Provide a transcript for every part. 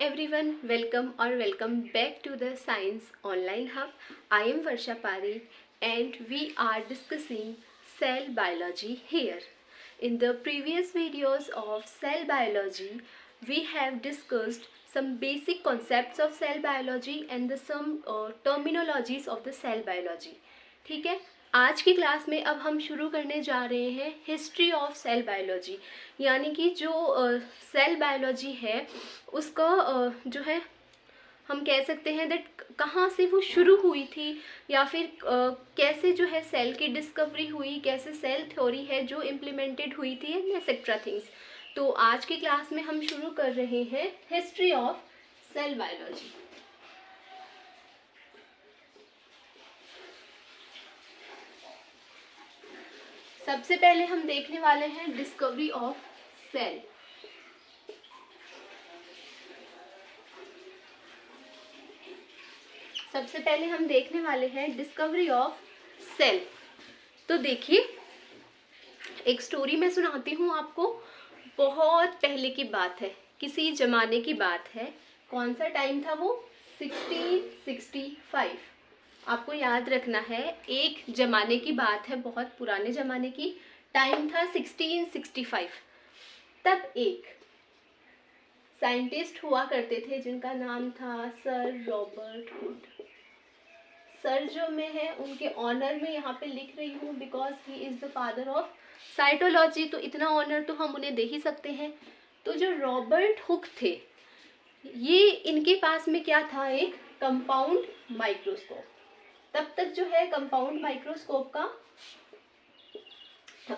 everyone, welcome or welcome back to the Science Online Hub. I am Varsha Parekh and we are discussing cell biology here. In the previous videos of cell biology, we have discussed some basic concepts of cell biology and some terminologies of the cell biology. ठीक है, आज की class में अब हम शुरू करने जा रहे हैं हिस्ट्री ऑफ सेल बायोलॉजी, यानी कि जो सेल बायोलॉजी है उसका जो है हम कह सकते हैं दैट कहाँ से वो शुरू हुई थी, या फिर कैसे जो है सेल की डिस्कवरी हुई, कैसे सेल थ्योरी है जो इम्प्लीमेंटेड हुई थी एंड एक्सेट्रा थिंग्स. तो आज की क्लास में हम शुरू कर रहे हैं हिस्ट्री ऑफ सेल बायोलॉजी. सबसे पहले हम देखने वाले हैं डिस्कवरी ऑफ सेल. सबसे पहले हम देखने वाले हैं डिस्कवरी ऑफ सेल. तो देखिए, एक स्टोरी मैं सुनाती हूँ आपको. बहुत पहले की बात है, किसी जमाने की बात है. कौन सा टाइम था वो? 1665. आपको याद रखना है, एक जमाने की बात है, बहुत पुराने जमाने की. टाइम था 1665. तब एक साइंटिस्ट हुआ करते थे जिनका नाम था सर रॉबर्ट हुड. सर जो मैं है उनके ऑनर में यहाँ पे लिख रही हूँ because he is the father of cytology. तो इतना ऑनर तो हम उन्हें दे ही सकते हैं. तो जो रॉबर्ट हुक थे, ये इनके पास में क्या था? एक कंपाउंड माइक्रोस्कोप. तब तक जो है कंपाउंड माइक्रोस्कोप का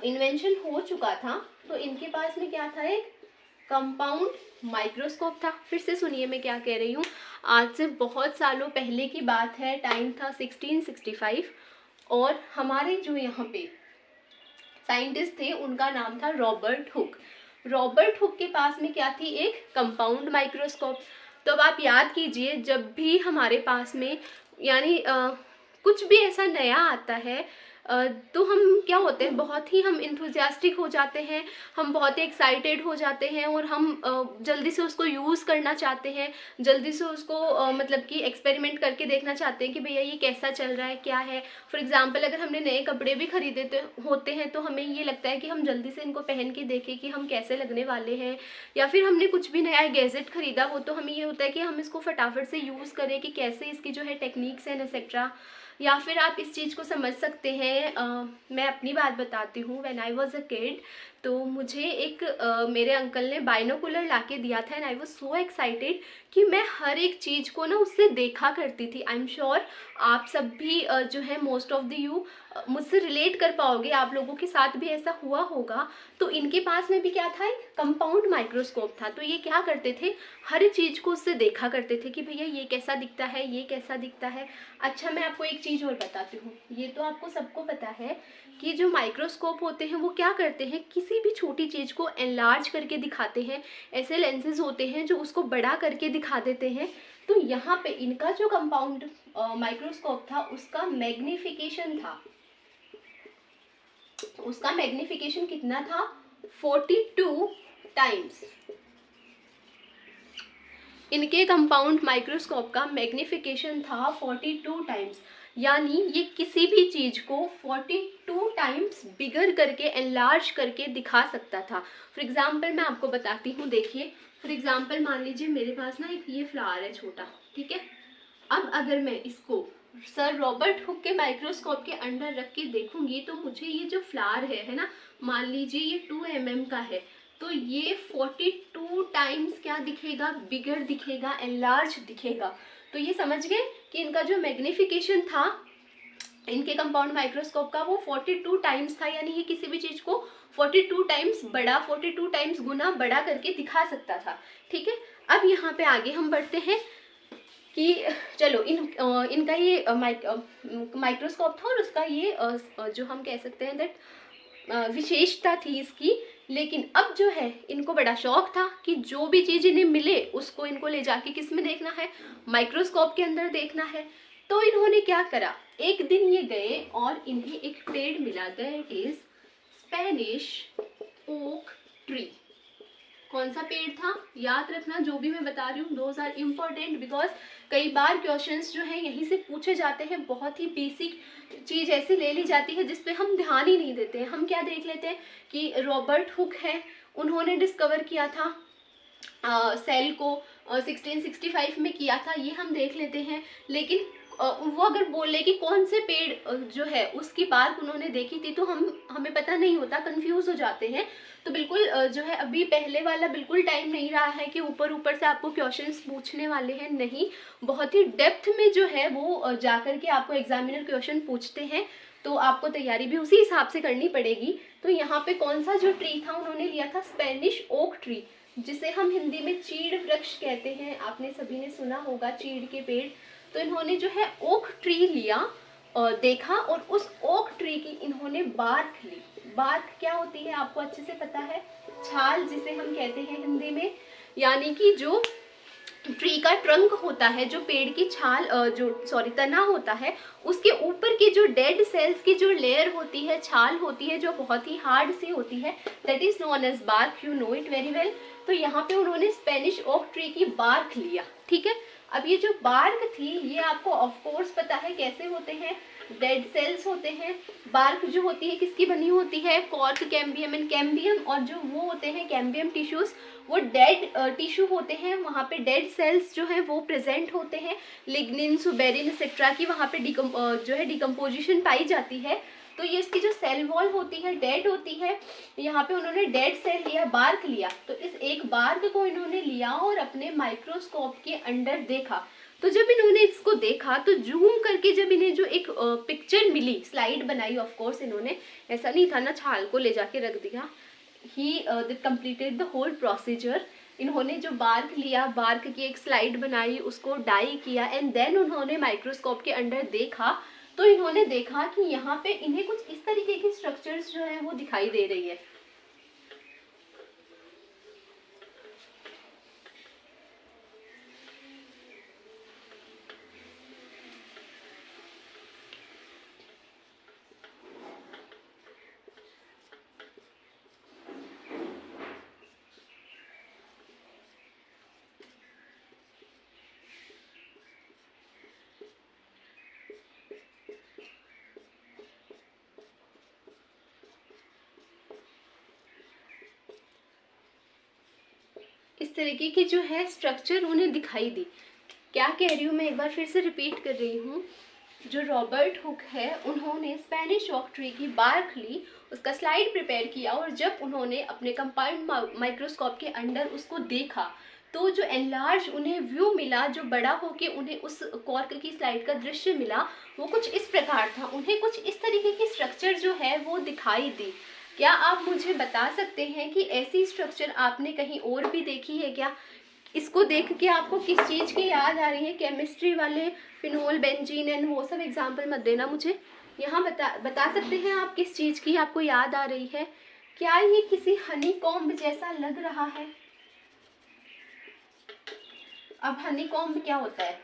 इन्वेंशन हो चुका था. तो इनके पास में क्या था? एक कंपाउंड माइक्रोस्कोप था. फिर से सुनिए मैं क्या कह रही हूँ. आज से बहुत सालों पहले की बात है. टाइम था 1665 और हमारे जो यहाँ पे साइंटिस्ट थे उनका नाम था रॉबर्ट हुक. रॉबर्ट हुक के पास में क्या थी? एक कंपाउंड माइक्रोस्कोप. तो अब आप याद कीजिए, जब भी हमारे पास में यानी कुछ भी ऐसा नया आता है तो हम क्या होते हैं, बहुत ही हम इंथुजियास्टिक हो जाते हैं, हम बहुत ही एक्साइटेड हो जाते हैं और हम जल्दी से उसको यूज़ करना चाहते हैं, जल्दी से उसको मतलब कि एक्सपेरिमेंट करके देखना चाहते हैं कि भैया ये कैसा चल रहा है, क्या है. फॉर एग्जांपल, अगर हमने नए कपड़े भी खरीदे होते हैं तो हमें ये लगता है कि हम जल्दी से इनको पहन के देखें कि हम कैसे लगने वाले हैं. या फिर हमने कुछ भी नया गैजेट खरीदा हो तो हमें ये होता है कि हम इसको फटाफट से यूज़ करें कि कैसे इसकी जो है टेक्निक्स एंड एक्सेट्रा. या फिर आप इस चीज़ को समझ सकते हैं. मैं अपनी बात बताती हूँ. When I was a kid, तो मुझे एक मेरे अंकल ने बाइनोकुलर ला के दिया था and I was so excited कि मैं हर एक चीज़ को ना उससे देखा करती थी. आई एम श्योर आप सब भी जो है मोस्ट ऑफ द यू मुझसे रिलेट कर पाओगे, आप लोगों के साथ भी ऐसा हुआ होगा. तो इनके पास में भी क्या था? एक कंपाउंड माइक्रोस्कोप था. तो ये क्या करते थे? हर चीज़ को उससे देखा करते थे कि भैया ये कैसा दिखता है, ये कैसा दिखता है. अच्छा, मैं आपको एक चीज़ और बताती हूँ. ये तो आपको सबको पता है कि जो माइक्रोस्कोप होते हैं वो क्या करते हैं? किसी भी छोटी चीज़ को एनलार्ज करके दिखाते हैं. ऐसे लेंसेज होते हैं जो उसको बड़ा करके दिखा देते हैं. तो यहाँ पे इनका जो कंपाउंड माइक्रोस्कोप था उसका मैग्निफिकेशन था. उसका मैग्निफिकेशन कितना था? 42 टाइम्स. इनके कंपाउंड माइक्रोस्कोप का मैग्निफिकेशन था 42 टाइम्स. यानी ये किसी भी चीज़ को 42 टाइम्स बिगर करके एनलार्ज करके दिखा सकता था. फॉर एग्जांपल मैं आपको बताती हूँ. देखिए, फॉर एग्जांपल मान लीजिए मेरे पास ना एक ये फ्लावर है छोटा, ठीक है. अब अगर मैं इसको सर रॉबर्ट हुक के माइक्रोस्कोप के अंदर रख के देखूंगी तो मुझे ये जो फ्लावर है ना, मान लीजिए ये 2 mm का है, तो ये 42 टाइम्स क्या दिखेगा? बिगर दिखेगा, एनलार्ज दिखेगा. तो ये समझ गए कि इनका जो मैग्निफिकेशन था इनके कंपाउंड माइक्रोस्कोप का वो 42 टाइम्स था. यानी ये किसी भी चीज़ को 42 टाइम्स बड़ा, 42 टाइम्स गुना बड़ा करके दिखा सकता था. ठीक है. अब यहाँ पे आगे हम बढ़ते हैं कि चलो इनका ये माइक्रोस्कोप था और उसका ये जो हम कह सकते हैं दैट विशेषता थी इसकी. लेकिन अब जो है इनको बड़ा शौक था कि जो भी चीज़ इन्हें मिले उसको इनको ले जाके किस में देखना है? माइक्रोस्कोप के अंदर देखना है. तो इन्होंने क्या करा? एक दिन ये गए और इन्हें एक पेड़ मिला. That is Spanish oak tree. कौन सा पेड़ था, याद रखना जो भी मैं बता रही हूँ, दोज आर इम्पोर्टेंट बिकॉज कई बार क्वेश्चंस जो हैं यहीं से पूछे जाते हैं। बहुत ही बेसिक चीज़ ऐसी ले ली जाती है जिस पे हम ध्यान ही नहीं देते हैं। हम क्या देख लेते हैं कि रॉबर्ट हुक है, उन्होंने डिस्कवर किया था सेल को 1665 में किया था, ये हम देख लेते हैं। लेकिन वो अगर बोले कि कौन से पेड़ जो है उसकी बार्क उन्होंने देखी थी तो हमें पता नहीं होता, कंफ्यूज हो जाते हैं। तो बिल्कुल जो है अभी पहले वाला बिल्कुल टाइम नहीं रहा है कि ऊपर ऊपर से आपको क्वेश्चंस पूछने वाले हैं, नहीं, बहुत ही डेप्थ में जो है वो जाकर के आपको एग्जामिनर क्वेश्चन पूछते हैं। तो आपको तैयारी भी उसी हिसाब से करनी पड़ेगी। तो यहाँ पे कौन सा जो ट्री था उन्होंने लिया था स्पेनिश ओक ट्री, जिसे हम हिंदी में चीड़ वृक्ष कहते हैं। आपने सभी ने सुना होगा चीड़ के पेड़। तो इन्होंने जो है ओक ट्री लिया और देखा, और उस ओक ट्री की इन्होंने बार्क ली। बार्क क्या होती है आपको अच्छे से पता है, छाल जिसे हम कहते हैं हिंदी में, यानी कि जो ट्री का ट्रंक होता है, जो पेड़ की छाल तना होता है, उसके ऊपर की जो डेड सेल्स की जो लेयर होती है, छाल होती है, जो बहुत ही हार्ड सी होती है, that is known as bark, you know it very well. तो यहाँ पे उन्होंने स्पेनिश ओक ट्री की बार्क लिया, ठीक है। अब ये जो बार्क थी ये आपको ऑफ कोर्स पता है कैसे होते हैं, डेड सेल्स होते हैं। बार्क जो होती है किसकी बनी होती है, कॉर्क, कैम्बियम एंड कैम्बियम, और जो वो होते हैं कैम्बियम टिश्यूज, वो डेड टिश्यू होते हैं, वहाँ पे डेड सेल्स जो हैं वो प्रेजेंट होते हैं, लिग्निन, सुबेरिन एक्सेट्रा की वहाँ पे जो है डिकम्पोजिशन पाई जाती है। तो ये इसकी जो सेल वॉल होती है डेड होती है। यहाँ पे उन्होंने डेड सेल लिया, बार्क लिया, तो इस एक बार्क को इन्होंने लिया और अपने माइक्रोस्कोप के अंडर देखा। तो जब इन्होंने इसको देखा तो जूम करके जब इन्हें जो एक पिक्चर मिली, स्लाइड बनाई, ऑफ कोर्स इन्होंने ऐसा नहीं था ना छाल को ले जाके रख दिया, he completed the whole procedure. इन्होंने जो बार्क लिया, बार्क की एक स्लाइड बनाई, उसको डाई किया, एंड देन उन्होंने माइक्रोस्कोप के अंडर देखा। तो इन्होंने देखा कि यहाँ पे इन्हें कुछ इस तरीके की स्ट्रक्चर्स जो है वो दिखाई दे रही है। इस तरीके की जो है स्ट्रक्चर उन्हें दिखाई दी। क्या कह रही हूँ मैं, एक बार फिर से रिपीट कर रही हूँ। जो रॉबर्ट हुक है उन्होंने स्पेनिश ओक ट्री की बार्क ली, उसका स्लाइड प्रिपेयर किया, और जब उन्होंने अपने कंपाउंड माइक्रोस्कोप के अंदर उसको देखा तो जो एनलार्ज उन्हें व्यू मिला, जो बड़ा होके उन्हें उस कॉर्क की स्लाइड का दृश्य मिला, वो कुछ इस प्रकार था। उन्हें कुछ इस तरीके की स्ट्रक्चर जो है वो दिखाई दी। क्या आप मुझे बता सकते हैं कि ऐसी स्ट्रक्चर आपने कहीं और भी देखी है क्या? इसको देख के आपको किस चीज़ की याद आ रही है? केमिस्ट्री वाले फिनोल, बेंजीन एंड वो सब एग्जाम्पल मत देना मुझे। यहाँ बता सकते हैं आप किस चीज़ की आपको याद आ रही है? क्या ये किसी हनी कॉम्ब जैसा लग रहा है? अब हनी कॉम्ब क्या होता है?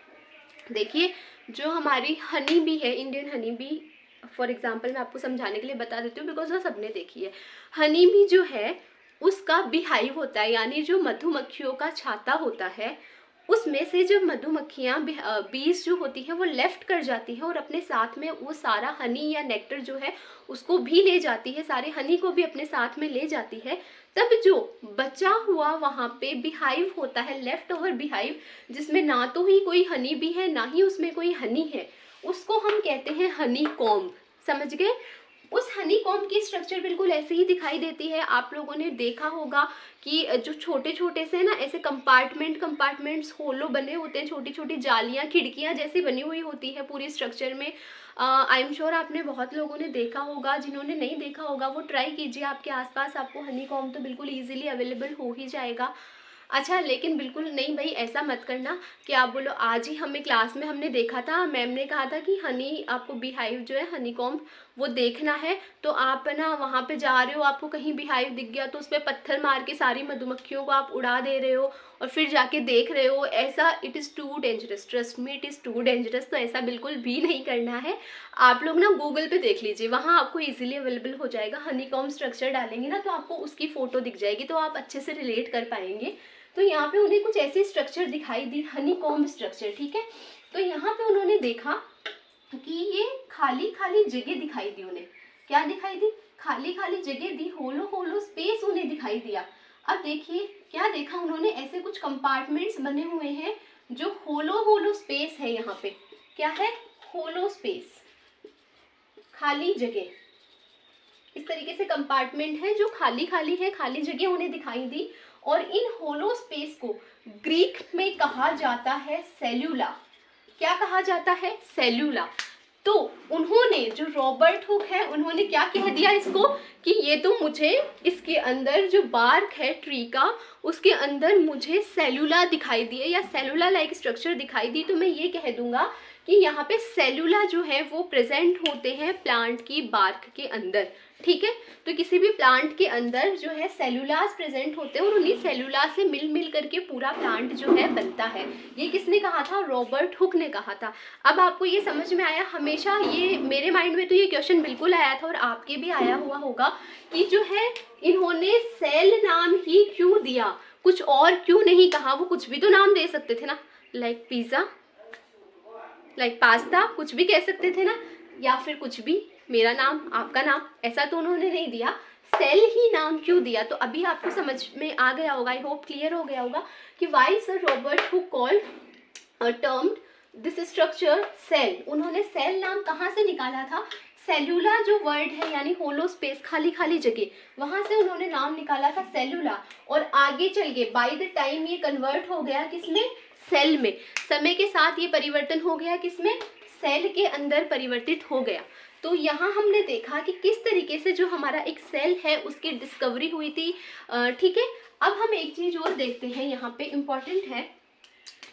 देखिए, जो हमारी हनी बी है, Indian honey bee, for example मैं आपको समझाने के लिए बता देती हूँ बिकॉज वो सबने देखी है। हनी बी जो है उसका बिहाइव होता है, यानी जो मधुमक्खियों का छाता होता है, उसमें से जब मधुमक्खियाँ बीज जो होती हैं वो लेफ्ट कर जाती हैं और अपने साथ में वो सारा हनी या नेक्टर जो है उसको भी ले जाती है, सारे हनी को भी अपने साथ में ले जाती है। तब जो बचा हुआ वहाँ पे बिहाइव होता है, लेफ्ट ओवर बिहाइव, जिसमें ना तो ही कोई हनी भी है ना ही उसमें कोई हनी है, उसको हम कहते हैं हनी कॉम्ब। समझ गए? उस हनी कॉम्ब की स्ट्रक्चर बिल्कुल ऐसे ही दिखाई देती है। आप लोगों ने देखा होगा कि जो छोटे छोटे से ना ऐसे कंपार्टमेंट्स होलो बने होते हैं, छोटी छोटी जालियाँ, खिड़कियाँ जैसी बनी हुई होती है पूरी स्ट्रक्चर में। आई एम श्योर आपने बहुत लोगों ने देखा होगा, जिन्होंने नहीं देखा होगा वो ट्राई कीजिए, आपके आसपास आपको हनी कॉम्ब तो बिल्कुल ईजिली अवेलेबल हो ही जाएगा। अच्छा, लेकिन बिल्कुल नहीं भाई, ऐसा मत करना कि आप बोलो आज ही हमें क्लास में हमने देखा था, मैम ने कहा था कि हनी आपको बिहाइव जो है हनी कॉम्ब वो देखना है, तो आप ना वहाँ पे जा रहे हो, आपको कहीं बिहाइव दिख गया तो उस पर पत्थर मार के सारी मधुमक्खियों को आप उड़ा दे रहे हो और फिर जाके देख रहे हो, ऐसा it is too dangerous, trust me it is too dangerous. तो ऐसा बिल्कुल भी नहीं करना है। आप लोग ना गूगल पे देख लीजिए, वहाँ आपको इजीली अवेलेबल हो जाएगा। हनीकॉम्ब स्ट्रक्चर डालेंगे ना तो आपको उसकी फ़ोटो दिख जाएगी, तो आप अच्छे से रिलेट कर पाएंगे। तो यहाँ पे उन्हें कुछ ऐसी स्ट्रक्चर दिखाई दी, हनीकॉम्ब स्ट्रक्चर, ठीक है। तो यहाँ पे उन्होंने देखा कि ये खाली खाली जगह दिखाई दी उन्हें। क्या दिखाई दी? खाली खाली जगह दी, होलो होलो स्पेस उन्हें दिखाई दिया। अब देखिए क्या देखा उन्होंने, ऐसे कुछ कंपार्टमेंट्स बने हुए हैं जो होलो होलो स्पेस है। यहाँ पे क्या है? होलो स्पेस, खाली जगह। इस तरीके से कंपार्टमेंट है जो खाली खाली है, खाली जगह उन्हें दिखाई दी। और इन होलो स्पेस को ग्रीक में कहा जाता है सेल्यूला। क्या कहा जाता है? सेल्यूला। तो उन्होंने, जो रॉबर्ट हुक है, उन्होंने क्या कह दिया इसको कि ये तो मुझे इसके अंदर जो बार्क है ट्री का, उसके अंदर मुझे सेल्यूला दिखाई दिए या सेल्यूला लाइक स्ट्रक्चर दिखाई दी, तो मैं ये कह दूंगा कि यहाँ पे सेल्यूला जो है वो प्रेजेंट होते हैं प्लांट की बार्क के अंदर, ठीक है। तो किसी भी प्लांट के अंदर जो है सेल्यूलास प्रेजेंट होते हैं और उन्हीं सेल्यूला से मिल मिल करके पूरा प्लांट जो है बनता है। ये किसने कहा था? रॉबर्ट हुक ने कहा था। अब आपको ये समझ में आया? हमेशा ये मेरे माइंड में तो ये क्वेश्चन बिल्कुल आया था और आपके भी आया हुआ होगा कि जो है इन्होंने सेल नाम ही क्यों दिया, कुछ और क्यों नहीं कहा? वो कुछ भी तो नाम दे सकते थे ना, लाइक पिज़्ज़ा, लाइक पास्ता, कुछ भी कह सकते थे ना, या फिर कुछ भी, मेरा नाम, आपका नाम, ऐसा तो उन्होंने नहीं दिया। सेल ही नाम क्यों दिया? तो अभी आपको समझ में आ गया होगा, आई होप क्लियर हो गया होगा कि why sir Robert Hooke called termed this structure cell. उन्होंने सेल नाम कहाँ से निकाला था? सेल्यूला जो वर्ड है यानी होलो स्पेस, खाली खाली जगह, वहां से उन्होंने नाम निकाला था सेल्यूला। और आगे चल के बाय द टाइम ये कन्वर्ट हो गया किसमें? सेल में। समय के साथ ये परिवर्तन हो गया किसमें? सेल के अंदर परिवर्तित हो गया। तो यहाँ हमने देखा कि किस तरीके से जो हमारा एक सेल है उसकी डिस्कवरी हुई थी, ठीक है। अब हम एक चीज और देखते हैं, यहाँ पे इम्पॉर्टेंट है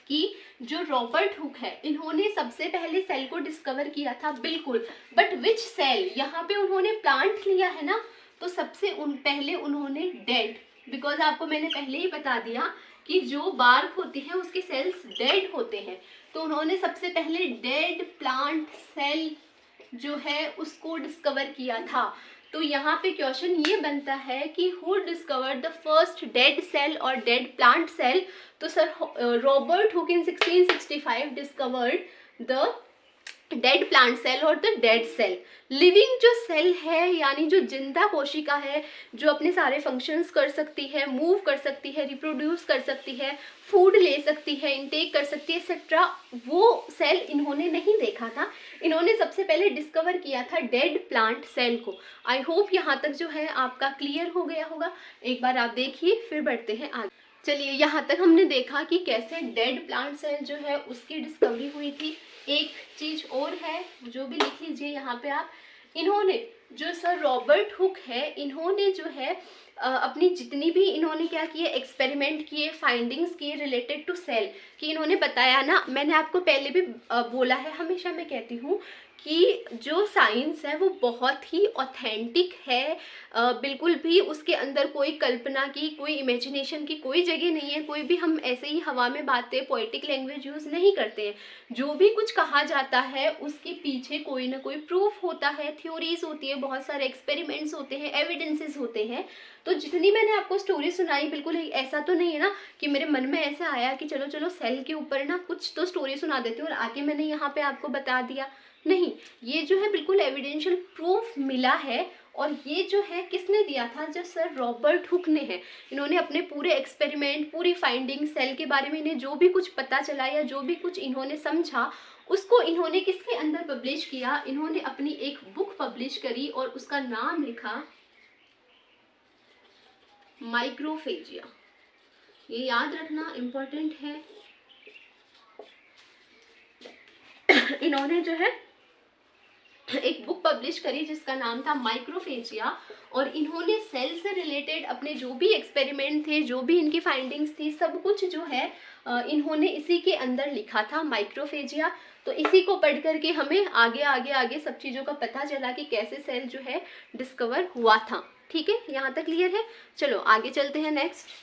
कि जो रॉबर्ट हुक है, इन्होंने सबसे पहले सेल को डिस्कवर किया था, बिल्कुल, बट विच सेल? यहाँ पे उन्होंने प्लांट लिया है ना, तो सबसे पहले उन्होंने डेड, बिकॉज आपको मैंने पहले ही बता दिया कि जो बार्क होती है उसके सेल्स डेड होते हैं, तो उन्होंने सबसे पहले डेड प्लांट सेल जो है उसको डिस्कवर किया था। तो यहाँ पे क्वेश्चन ये बनता है कि who discovered the first dead cell और डेड प्लांट सेल? तो sir Robert Hooke in 1665 discovered the dead plant cell और द डेड सेल। लिविंग जो सेल है यानी जो जिंदा कोशिका है, जो अपने सारे फंक्शंस कर सकती है, मूव कर सकती है, रिप्रोड्यूस कर सकती है, फूड ले सकती है, इनटेक कर सकती है, एक्सेट्रा, वो सेल इन्होंने नहीं देखा था। इन्होंने सबसे पहले डिस्कवर किया था डेड प्लांट सेल को। आई होप यहाँ तक जो है आपका क्लियर हो गया होगा। एक बार आप देखिए, फिर बढ़ते हैं आगे। चलिए, यहाँ तक हमने देखा कि कैसे डेड प्लांट सेल जो है उसकी डिस्कवरी हुई थी। एक चीज और है, जो भी लिख लीजिए यहाँ पे आप, इन्होंने, जो सर रॉबर्ट हुक है, इन्होंने जो है अपनी जितनी भी इन्होंने क्या किए, एक्सपेरिमेंट किए, फाइंडिंग्स किए रिलेटेड टू सेल, कि इन्होंने बताया ना, मैंने आपको पहले भी बोला है, हमेशा मैं कहती हूँ कि जो साइंस है वो बहुत ही ऑथेंटिक है, बिल्कुल भी उसके अंदर कोई कल्पना की, कोई इमेजिनेशन की कोई जगह नहीं है। कोई भी हम ऐसे ही हवा में बातें, पोएटिक लैंग्वेज यूज़ नहीं करते हैं। जो भी कुछ कहा जाता है उसके पीछे कोई ना कोई प्रूफ होता है, थ्योरीज होती है, बहुत सारे एक्सपेरिमेंट्स होते हैं, एविडेंसेस होते हैं। तो जितनी मैंने आपको स्टोरी सुनाई, बिल्कुल ऐसा तो नहीं है ना कि मेरे मन में ऐसा आया कि चलो चलो सेल के ऊपर ना कुछ तो स्टोरी सुना देती हूँ और आके मैंने यहाँ पे आपको बता दिया। नहीं, ये जो है बिल्कुल एविडेंशियल प्रूफ मिला है। और ये जो है किसने दिया था? जो सर रॉबर्ट हुक ने है। इन्होंने अपने पूरे एक्सपेरिमेंट, पूरी फाइंडिंग, सेल के बारे में इन्हें जो भी कुछ पता चला या जो भी कुछ इन्होंने समझा, उसको इन्होंने किसके अंदर पब्लिश किया? इन्होंने अपनी एक बुक पब्लिश करी और उसका नाम लिखा माइक्रोफेजिया। ये याद रखना इम्पोर्टेंट है। इन्होंने जो है एक बुक पब्लिश करी जिसका नाम था माइक्रोफेजिया, और इन्होंने सेल से रिलेटेड अपने जो भी एक्सपेरिमेंट थे, जो भी इनकी फाइंडिंग्स थी, सब कुछ जो है इन्होंने इसी के अंदर लिखा था, माइक्रोफेजिया। तो इसी को पढ़ करके हमें आगे आगे आगे सब चीज़ों का पता चला कि कैसे सेल जो है डिस्कवर हुआ था। ठीक है, यहाँ तक क्लियर है? चलो आगे चलते हैं नेक्स्ट।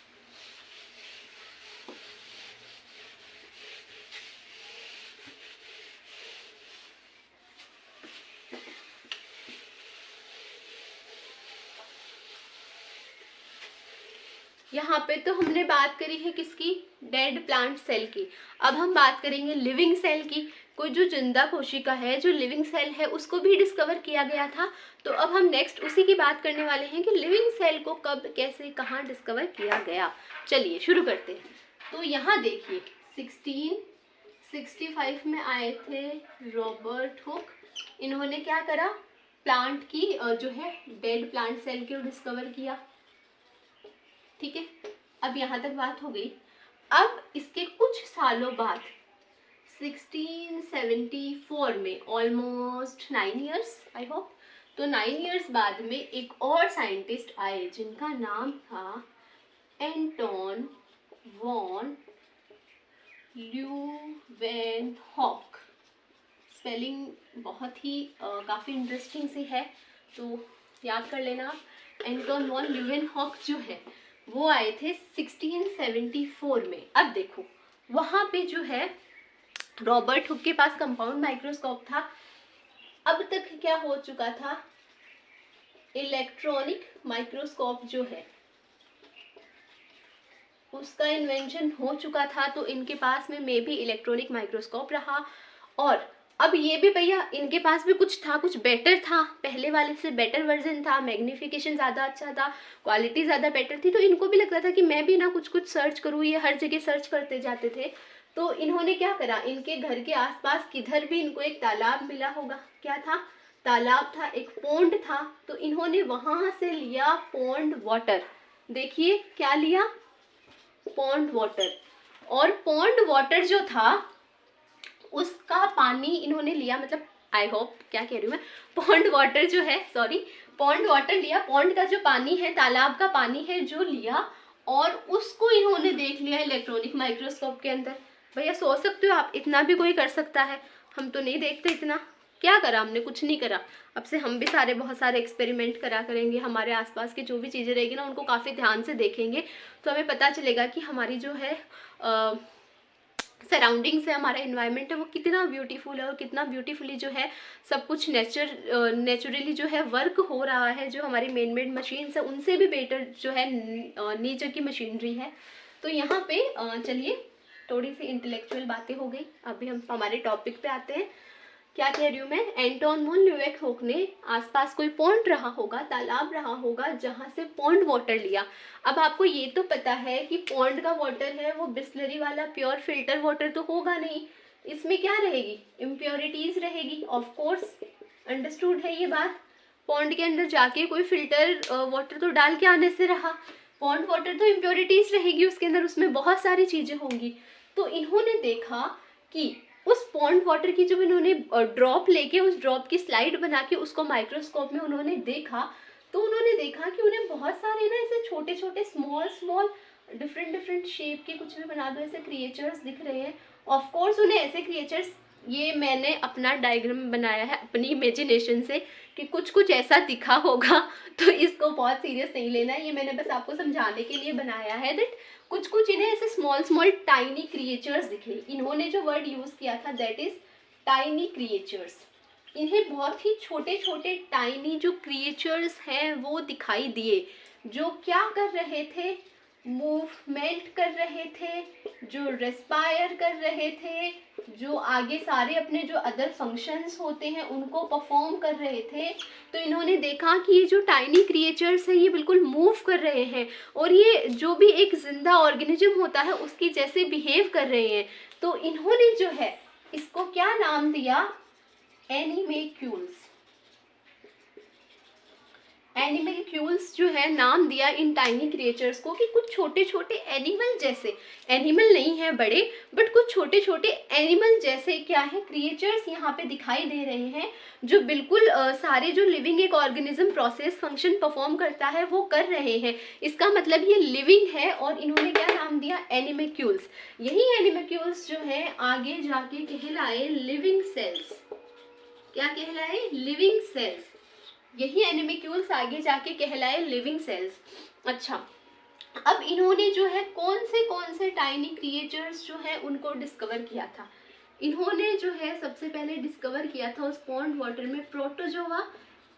यहाँ पे तो हमने बात करी है किसकी, डेड प्लांट सेल की। अब हम बात करेंगे लिविंग सेल की। कोई जो जिंदा कोशिका है, जो लिविंग सेल है, उसको भी डिस्कवर किया गया था। तो अब हम नेक्स्ट उसी की बात करने वाले हैं कि लिविंग सेल को कब, कैसे, कहाँ डिस्कवर किया गया। चलिए शुरू करते हैं। तो यहाँ देखिए 1665 में आए थे रॉबर्ट हुक। इन्होंने क्या करा, प्लांट की जो है डेड प्लांट सेल को डिस्कवर किया। ठीक है, अब यहाँ तक बात हो गई। अब इसके कुछ सालों बाद 1674 में, ऑलमोस्ट 9 ईयर्स आई होप, तो 9 ईयर्स बाद में एक और साइंटिस्ट आए जिनका नाम था एंटोन वॉन ल्यूवेनहॉक। स्पेलिंग बहुत ही काफ़ी इंटरेस्टिंग सी है, तो याद कर लेना। एंटोन वॉन ल्यूवेनहॉक जो है वो आए थे 1674 में। अब देखो वहाँ पे जो है रॉबर्ट हुक के पास कंपाउंड माइक्रोस्कोप था। अब तक क्या हो चुका था, इलेक्ट्रॉनिक माइक्रोस्कोप जो है उसका इन्वेंशन हो चुका था। तो इनके पास में मे भी इलेक्ट्रॉनिक माइक्रोस्कोप रहा। और अब ये भी भैया इनके पास भी कुछ था, कुछ बेटर था, पहले वाले से बेटर वर्जन था, मैग्निफिकेशन ज़्यादा अच्छा था, क्वालिटी ज़्यादा बेटर थी। तो इनको भी लगता था कि मैं भी ना कुछ कुछ सर्च करूँ। ये हर जगह सर्च करते जाते थे। तो इन्होंने क्या करा, इनके घर के आसपास किधर भी इनको एक तालाब मिला होगा। क्या था, तालाब था, एक पॉन्ड था। तो इन्होंने वहाँ से लिया पॉन्ड वाटर। देखिए क्या लिया, पॉन्ड वाटर। और पॉन्ड वाटर जो था उसका पानी इन्होंने लिया, मतलब आई होप क्या कह रही हूँ मैं, पॉन्ड वाटर जो है, सॉरी, पॉन्ड वाटर लिया, पॉन्ड का जो पानी है, तालाब का पानी है जो लिया, और उसको इन्होंने देख लिया इलेक्ट्रॉनिक माइक्रोस्कोप के अंदर। भैया सोच सकते हो आप, इतना भी कोई कर सकता है? हम तो नहीं देखते इतना। क्या करा हमने, कुछ नहीं करा। अब से हम भी बहुत सारे एक्सपेरिमेंट करा करेंगे। हमारे आसपास की जो भी चीज़ें रहेगी ना उनको काफ़ी ध्यान से देखेंगे, तो हमें पता चलेगा कि हमारी जो है सराउंडिंग्स है, हमारा इन्वायरमेंट है, वो कितना ब्यूटीफुल है और कितना ब्यूटीफुली जो है सब कुछ नेचुरली जो है वर्क हो रहा है। जो हमारी मेन मेड मशीन्स है उनसे भी बेटर जो है नेचर की मशीनरी है। तो यहाँ पे चलिए थोड़ी सी इंटेलेक्चुअल बातें हो गई। अभी हम हमारे टॉपिक पे आते हैं। क्या कह रही हूँ मैं, एंटोन वॉन ल्यूवेनहॉक ने आसपास कोई पॉन्ड रहा होगा, तालाब रहा होगा, जहाँ से पॉन्ड वाटर लिया। अब आपको ये तो पता है कि पॉन्ड का वाटर है वो बिस्लरी वाला प्योर फिल्टर वाटर तो होगा नहीं, इसमें क्या रहेगी, इम्प्योरिटीज रहेगी। ऑफ कोर्स अंडरस्टूड है ये बात। पॉन्ड के अंदर जाके कोई फिल्टर वाटर तो डाल के आने से रहा, पॉन्ड वाटर तो इम्प्योरिटीज रहेगी उसके अंदर, उसमें बहुत सारी चीज़ें होंगी। तो इन्होंने देखा कि उस पॉन्ड वाटर की जब इन्होंने ड्रॉप लेके उस ड्रॉप की स्लाइड बना के उसको माइक्रोस्कोप में उन्होंने देखा, तो उन्होंने देखा कि उन्हें बहुत सारे ना ऐसे छोटे छोटे स्मॉल डिफरेंट शेप के, कुछ भी बना दो ऐसे क्रिएचर्स दिख रहे हैं। ऑफ कोर्स उन्हें ऐसे क्रिएचर्स, ये मैंने अपना डायग्राम बनाया है अपनी इमेजिनेशन से कि कुछ कुछ ऐसा दिखा होगा, तो इसको बहुत सीरियस नहीं लेना है। ये मैंने बस आपको समझाने के लिए बनाया है दैट कुछ कुछ इन्हें ऐसे स्मॉल टाइनी क्रिएचर्स दिखे। इन्होंने जो वर्ड यूज़ किया था दैट इज टाइनी क्रिएचर्स। इन्हें बहुत ही छोटे छोटे टाइनी जो क्रिएचर्स हैं वो दिखाई दिए, जो क्या कर रहे थे, मूवमेंट कर रहे थे, जो रेस्पायर कर रहे थे, जो आगे सारे अपने जो अदर फंक्शंस होते हैं उनको परफॉर्म कर रहे थे। तो इन्होंने देखा कि ये जो टाइनी क्रिएचर्स हैं ये बिल्कुल मूव कर रहे हैं और ये जो भी एक जिंदा ऑर्गेनिज्म होता है उसकी जैसे बिहेव कर रहे हैं। तो इन्होंने जो है इसको क्या नाम दिया, एनिमेक्यूल्स। एनिमल्क्यूल्स जो है नाम दिया इन टाइनी क्रिएचर्स को कि कुछ छोटे छोटे एनिमल जैसे, एनिमल नहीं है बड़े, बट कुछ छोटे छोटे एनिमल जैसे क्या है क्रिएचर्स यहाँ पे दिखाई दे रहे हैं, जो बिल्कुल सारे जो लिविंग एक ऑर्गेनिज्म प्रोसेस फंक्शन परफॉर्म करता है वो कर रहे हैं। इसका मतलब ये लिविंग है और इन्होंने क्या नाम दिया, एनिमल्क्यूल्स। यही एनिमल्क्यूल्स जो है आगे जाके कहलाए लिविंग सेल्स। क्या कहलाए, लिविंग सेल्स। यही एनिमल्क्यूल्स आगे जाके कहलाए लिविंग सेल्स। अच्छा, अब इन्होंने जो है कौन से टाइनी क्रिएचर्स जो है उनको डिस्कवर किया था। इन्होंने जो है सबसे पहले डिस्कवर किया था उस पॉन्ड वाटर में प्रोटोजोआ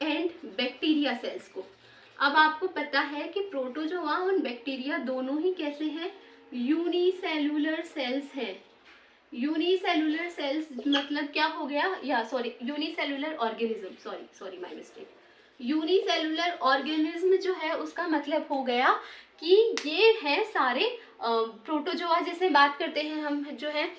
एंड बैक्टीरिया सेल्स को। अब आपको पता है कि प्रोटोजोआ और बैक्टीरिया दोनों ही कैसे हैं, यूनिसेलुलर सेल्स हैं। यूनिसेलुलर सेल्स मतलब क्या हो गया, या sorry unicellular organism, sorry my mistake. Unicellular organism जो है उसका मतलब हो गया कि ये है सारे प्रोटोजोआ, जैसे बात करते हैं हम जो है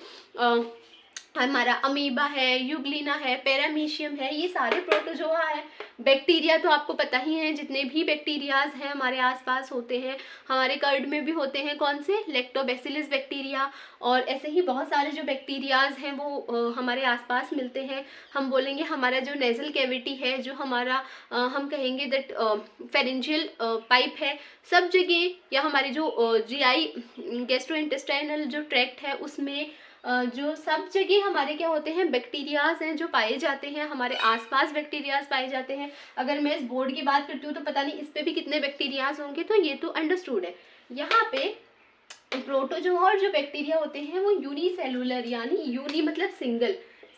हमारा अमीबा है, यूग्लिना है, पैरामीशियम है, ये सारे प्रोटोजोआ है। बैक्टीरिया तो आपको पता ही है, जितने भी बैक्टीरियाज हैं हमारे आसपास होते हैं, हमारे कर्ड में भी होते हैं, कौन से, लैक्टोबैसिलस बैक्टीरिया, और ऐसे ही बहुत सारे जो बैक्टीरियाज हैं वो हमारे आसपास मिलते हैं। हम बोलेंगे हमारा जो नेजल कैविटी है, जो हमारा हम कहेंगे दैट फेरेंजियल पाइप है, सब जगह, या हमारी जो जीआई गैस्ट्रोइंटेस्टाइनल जो ट्रैक्ट है उसमें जो सब जगह हमारे क्या होते हैं, बैक्टीरियाज हैं जो पाए जाते हैं, हमारे आसपास बैक्टीरियाज पाए जाते हैं। अगर मैं इस बोर्ड की बात करती हूँ तो पता नहीं इस पे भी कितने बैक्टीरियाज होंगे, तो ये तो अंडरस्टूड है। यहाँ पे प्रोटोजोआ और जो बैक्टीरिया होते हैं वो यूनिसेलुलर, यानी यूनि मतलब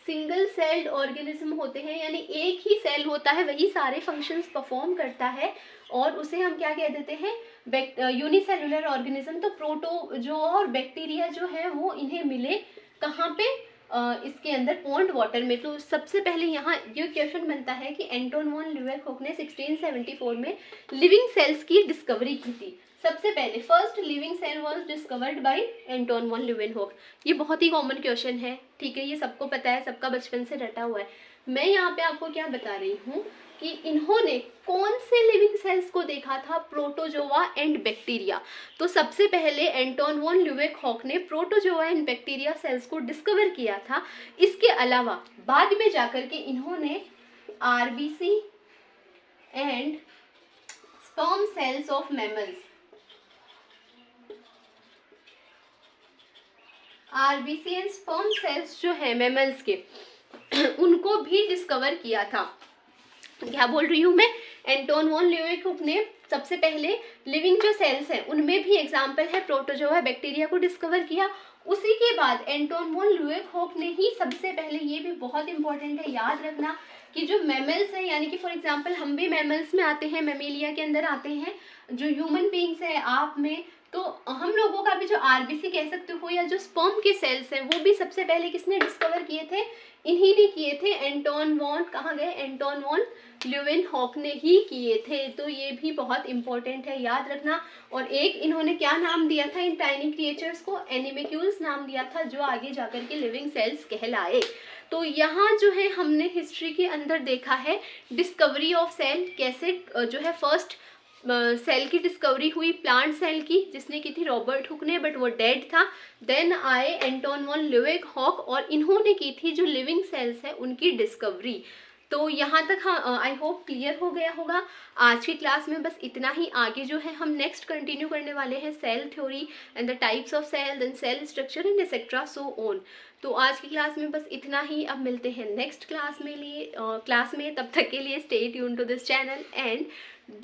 सिंगल सेल्ड ऑर्गेनिज्म होते हैं, यानी एक ही सेल होता है, वही सारे फंक्शंस परफॉर्म करता है, और उसे हम क्या कह देते हैं, यूनिसेलुलर ऑर्गेनिज्म। तो प्रोटोजोआ और बैक्टीरिया जो है वो इन्हें मिले कहाँ पे, इसके अंदर पॉन्ड वाटर में। तो सबसे पहले यहाँ ये क्वेश्चन बनता है कि एंटोन वॉन ल्यूवेनहॉक ने 1674 में लिविंग सेल्स की डिस्कवरी की थी। सबसे पहले first living cell was discovered by Anton van Leeuwenhoek. ये बहुत ही कॉमन क्वेश्चन है, ठीक है, ये सबको पता है, सबका बचपन से रटा हुआ है। मैं यहाँ पे आपको क्या बता रही हूँ कि इन्होंने कौन से लिविंग सेल्स को देखा था, प्रोटोजोआ एंड बैक्टीरिया। तो सबसे पहले एंटोन वॉन ल्यूवेनहॉक ने प्रोटोजोआ एंड बैक्टीरिया सेल्स को डिस्कवर किया था। इसके अलावा बाद में जाकर के इन्होंने RBC and sperm cells of mammals, RBC and sperm cells जो है मैमल्स के उनको भी डिस्कवर किया था। क्या बोल रही हूँ मैं, एंटोन वॉन ल्यूवेनहॉक ने सबसे पहले लिविंग जो सेल्स हैं उनमें भी एग्जाम्पल है प्रोटोजोआ बैक्टीरिया को डिस्कवर किया। उसी के बाद एंटोन वॉन ल्यूवेनहॉक ने ही सबसे पहले, ये भी बहुत इंपॉर्टेंट है याद रखना, कि जो मैमल्स हैं, यानी कि फॉर एग्जांपल हम भी मैमल्स में आते हैं, मैमेलिया के अंदर आते हैं, जो ह्यूमन बीइंग्स है आप में, तो हम लोगों का भी जो आरबीसी कह सकते हो या जो स्पर्म के सेल्स हैं वो भी सबसे पहले किसने डिस्कवर किए थे, इन्हीं ने किए थे। एंटोन वॉन कहाँ गए, एंटोन वॉन ल्यूवेनहॉक ने ही किए थे। तो ये भी बहुत इंपॉर्टेंट है, याद रखना। और एक इन्होंने क्या नाम दिया था इन टाइनी क्रिएचर्स को, एनिमेक्यूल्स नाम दिया था, जो आगे जाकर के लिविंग सेल्स कहलाए। तो यहाँ जो है हमने हिस्ट्री के अंदर देखा है डिस्कवरी ऑफ सेल, कैसे जो है फर्स्ट सेल की डिस्कवरी हुई, प्लांट सेल की, जिसने की थी रॉबर्ट हुक ने, बट वो डेड था। देन आए एंटोन वॉन ल्यूवेनहॉक और इन्होंने की थी जो लिविंग सेल्स है उनकी डिस्कवरी। तो यहाँ तक हाँ आई होप क्लियर हो गया होगा। आज की क्लास में बस इतना ही। आगे जो है हम नेक्स्ट कंटिन्यू करने वाले हैं cell theory and the types of cell, then cell structure and etcetera so on. तो आज की क्लास में बस इतना ही। अब मिलते हैं नेक्स्ट क्लास में। तब तक के लिए stay tune to this channel and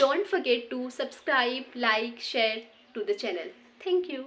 don't forget to subscribe, like, share to the channel. Thank you.